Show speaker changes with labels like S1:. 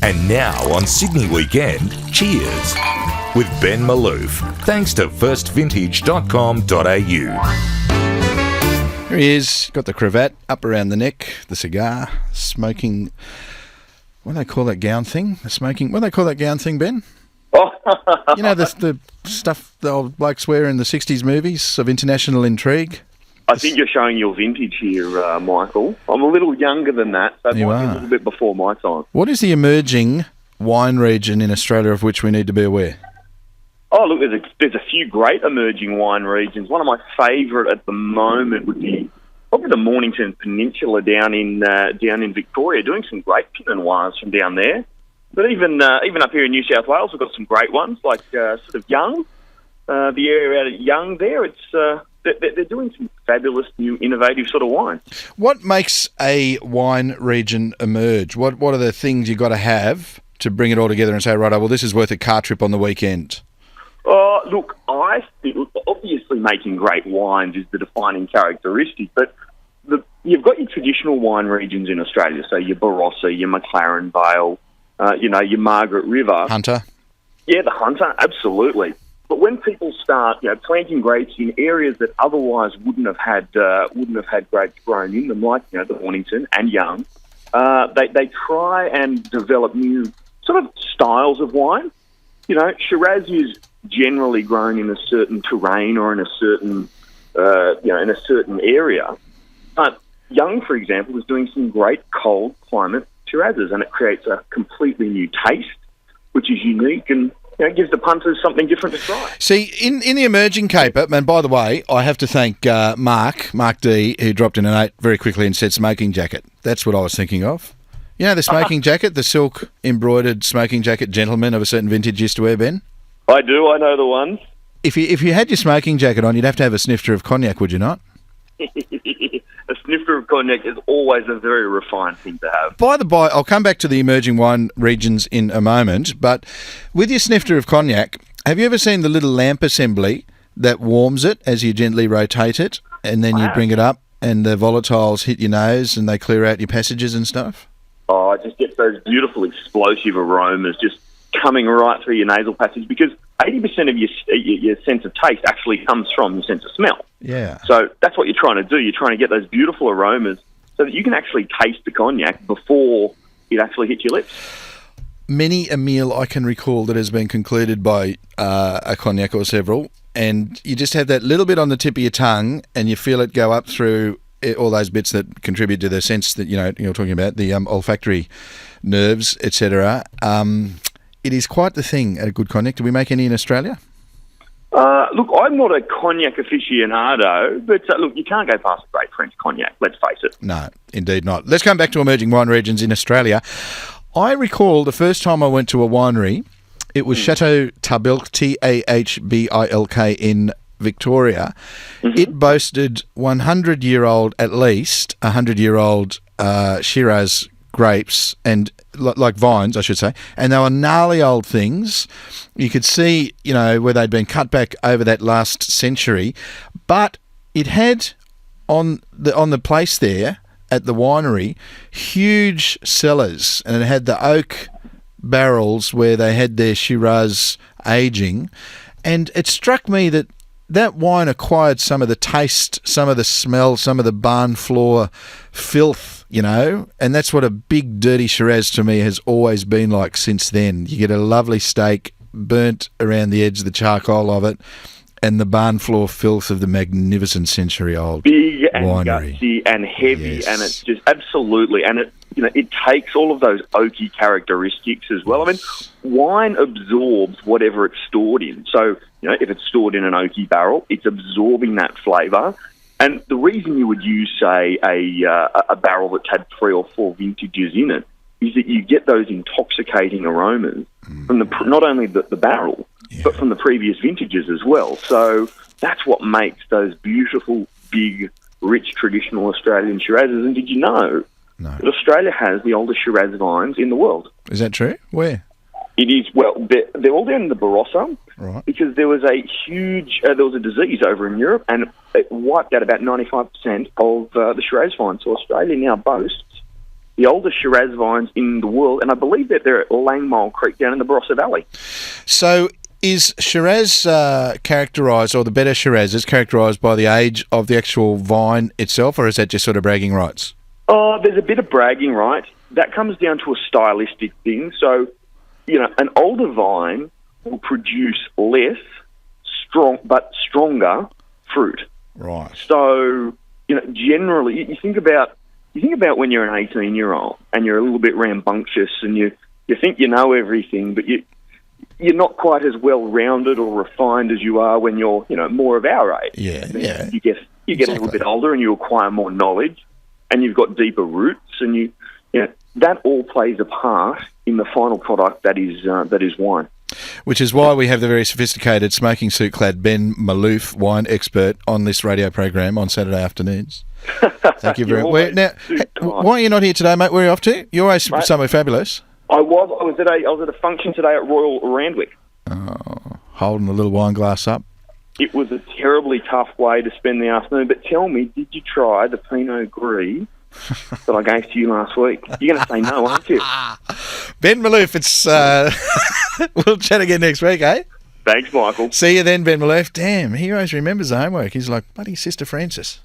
S1: And now on Sydney Weekend, cheers with Ben Malouf. Thanks to firstvintage.com.au.
S2: Here he is, got the cravat up around the neck, the cigar, smoking. What do they call that gown thing? The smoking. What do they call that gown thing, Ben? You know the stuff the old blokes wear in the 60s movies of international intrigue?
S3: I think you're showing your vintage here, Michael. I'm a little younger than that, so it might be a little bit before my time.
S2: What is the emerging wine region in Australia of which we need to be aware?
S3: Oh, look, there's a few great emerging wine regions. One of my favourite at the moment would be probably the Mornington Peninsula down in Victoria, doing some great Pinot Noirs from down there. But even up here in New South Wales, we've got some great ones, like sort of Young. The area out at Young there, they're doing some fabulous, new, innovative sort of wine.
S2: What makes a wine region emerge? What are the things you've got to have to bring it all together and say, right, well, this is worth a car trip on the weekend?
S3: Look, I think obviously making great wines is the defining characteristic, but you've got your traditional wine regions in Australia, so your Barossa, your McLaren Vale, your Margaret River.
S2: Hunter. Yeah,
S3: the Hunter, absolutely. But when people start, planting grapes in areas that otherwise wouldn't have had grapes grown in them, like the Mornington and Young, they try and develop new sort of styles of wine. Shiraz is generally grown in a certain terrain or in a certain area. But Young, for example, is doing some great cold climate Shirazes, and it creates a completely new taste, which is unique and it gives the punters something different to try.
S2: See, in the emerging caper, and by the way, I have to thank Mark D, who dropped in a note very quickly and said smoking jacket. That's what I was thinking of. You know the smoking jacket, the silk embroidered smoking jacket gentlemen of a certain vintage used to wear, Ben?
S3: I do, I know the ones.
S2: If you had your smoking jacket on, you'd have to have a snifter of cognac, would you not?
S3: A snifter of cognac is always a very refined thing to have.
S2: By the by, I'll come back to the emerging wine regions in a moment, but with your snifter of cognac, have you ever seen the little lamp assembly that warms it as you gently rotate it, and then you bring it up and the volatiles hit your nose and they clear out your passages and stuff?
S3: Oh, it just gets those beautiful explosive aromas just coming right through your nasal passage, because 80% of your sense of taste actually comes from your sense of smell.
S2: Yeah.
S3: So that's what you're trying to do. You're trying to get those beautiful aromas so that you can actually taste the cognac before it actually hits your lips.
S2: Many a meal I can recall that has been concluded by a cognac or several, and you just have that little bit on the tip of your tongue and you feel it go up through all those bits that contribute to the sense that you're talking about, the olfactory nerves, etc. It is quite the thing at a good cognac. Do we make any in Australia?
S3: Look, I'm not a cognac aficionado, but look, you can't go past a great French cognac, let's face it.
S2: No, indeed not. Let's come back to emerging wine regions in Australia. I recall the first time I went to a winery, it was Chateau Tabilk, Tahbilk in Victoria. Mm-hmm. It boasted 100-year-old, at least 100-year-old Shiraz grapes, and like vines, I should say, and they were gnarly old things. You could see, where they'd been cut back over that last century, but it had on the place there at the winery huge cellars, and it had the oak barrels where they had their Shiraz aging, and it struck me that wine acquired some of the taste, some of the smell, some of the barn floor filth, and that's what a big dirty Shiraz to me has always been like since then. You get a lovely steak burnt around the edge of the charcoal of it, and the barn floor filth of the magnificent century-old
S3: big and
S2: winery.
S3: Gutsy and heavy,
S2: Yes.
S3: and it's just absolutely, and it takes all of those oaky characteristics as well. I mean, wine absorbs whatever it's stored in. So, if it's stored in an oaky barrel, it's absorbing that flavour. And the reason you would use, say, a barrel that's had 3 or 4 vintages in it is that you get those intoxicating aromas from not only the barrel, but from the previous vintages as well. So that's what makes those beautiful, big, rich, traditional Australian Shirazes. And did you know that Australia has the oldest Shiraz vines in the world?
S2: Is that true? Where?
S3: It is, they're all down in the Barossa,
S2: right?
S3: Because there was a huge, there was a disease over in Europe, and it wiped out about 95% of the Shiraz vines. So Australia now boasts the oldest Shiraz vines in the world, and I believe that they're at Langmole Creek down in the Barossa Valley.
S2: So is Shiraz characterised, or the better Shiraz is characterised by the age of the actual vine itself, or is that just sort of bragging rights?
S3: Oh, there's a bit of bragging rights. That comes down to a stylistic thing. So, an older vine will produce less but stronger fruit.
S2: Right.
S3: So, generally, you think about when you're an 18-year-old and you're a little bit rambunctious and you think you know everything, but you're not quite as well-rounded or refined as you are when you're, more of our age.
S2: Yeah.
S3: You get a little bit older and you acquire more knowledge and you've got deeper roots and that all plays a part in the final product that is wine.
S2: Which is why we have the very sophisticated smoking suit-clad Ben Malouf, wine expert, on this radio program on Saturday afternoons. Thank you very much. Now, why are you not here today, mate? Where are you off to? You're always somewhere fabulous.
S3: I was at a function today at Royal Randwick.
S2: Oh, holding the little wine glass up.
S3: It was a terribly tough way to spend the afternoon. But tell me, did you try the Pinot Gris that I gave to you last week? You're going to say no, aren't you?
S2: Ben Malouf, it's we'll chat again next week, eh?
S3: Thanks, Michael.
S2: See you then, Ben Malouf. Damn, he always remembers the homework. He's like bloody Sister Francis.